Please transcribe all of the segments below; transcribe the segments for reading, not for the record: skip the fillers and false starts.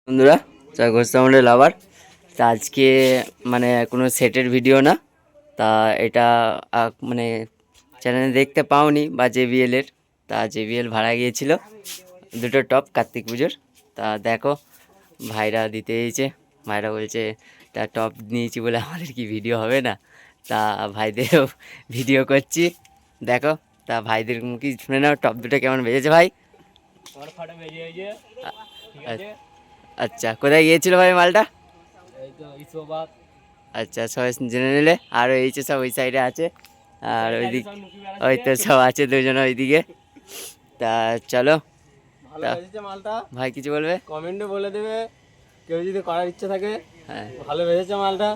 বন্ধুরা, ঘোষ সাউন্ডের লাভার। তা আজকে মানে কোনো সেটের ভিডিও না, তা এটা মানে চ্যানেলে দেখতে পাওনি বা জেবিএলের। তা জেবিএল ভাড়া গিয়েছিল দুটো টপ কার্তিক পুজোর। তা দেখো ভাইরা দিতে এসেছে, ভাইরা বলছে তা টপ নিয়েছি বলে আমাদের কি ভিডিও হবে না। তা ভাইদেরও ভিডিও করছি, দেখো। তা ভাইদের মুখে শুনে নাও টপ দুটো কেমন বেজেছে ভাই। আচ্ছা, কোথায় গিয়েছিল ভাই মালটা? আচ্ছা, সবাই জেনে নিলে। আর এই যে সব ওই সাইডে আছে, আর ওইদিক ওই তো সব আছে দুজন ওইদিকে। তা চলো, ভালো বেজেছে মালটা। ভাই কিছু বলবে? কমেন্টে বলে দেবে কেউ যদি করার ইচ্ছে থাকে। হ্যাঁ, ভালো বেজেছে মালটা।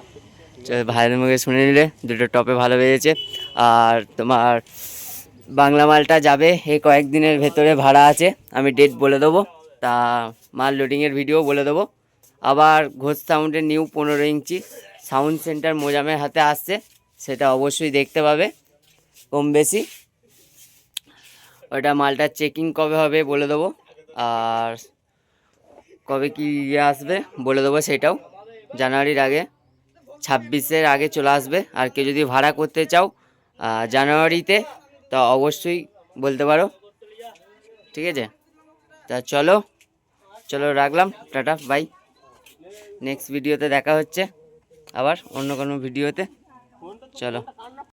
ভাইয়ের মুখে শুনে নিলে দুটো টপে ভালো বেজেছে। আর তোমার বাংলা মালটা যাবে এই কয়েকদিনের ভেতরে, ভাড়া আছে, আমি ডেট বলে দেবো। তা মাল লোডিংয়ের ভিডিও বলে দেবো। আবার ঘোষ সাউন্ডের নিউ 15 ইঞ্চি সাউন্ড সেন্টার মোজামের হাতে আসছে, সেটা অবশ্যই দেখতে পাবে কম বেশি। ওটা মালটার চেকিং কবে হবে বলে দেবো, আর কবে কি আসবে বলে দেবো, সেটাও জানুয়ারির আগে, 26-এর আগে চলে আসবে। আর কেউ যদি ভাড়া করতে চাও জানুয়ারিতে, তা অবশ্যই বলতে পারো, ঠিক আছে? তা চলো চলো, রাখলাম, টাটা বাই। নেক্সট ভিডিওতে দেখা হচ্ছে আবার অন্য কোনো ভিডিওতে, চলো।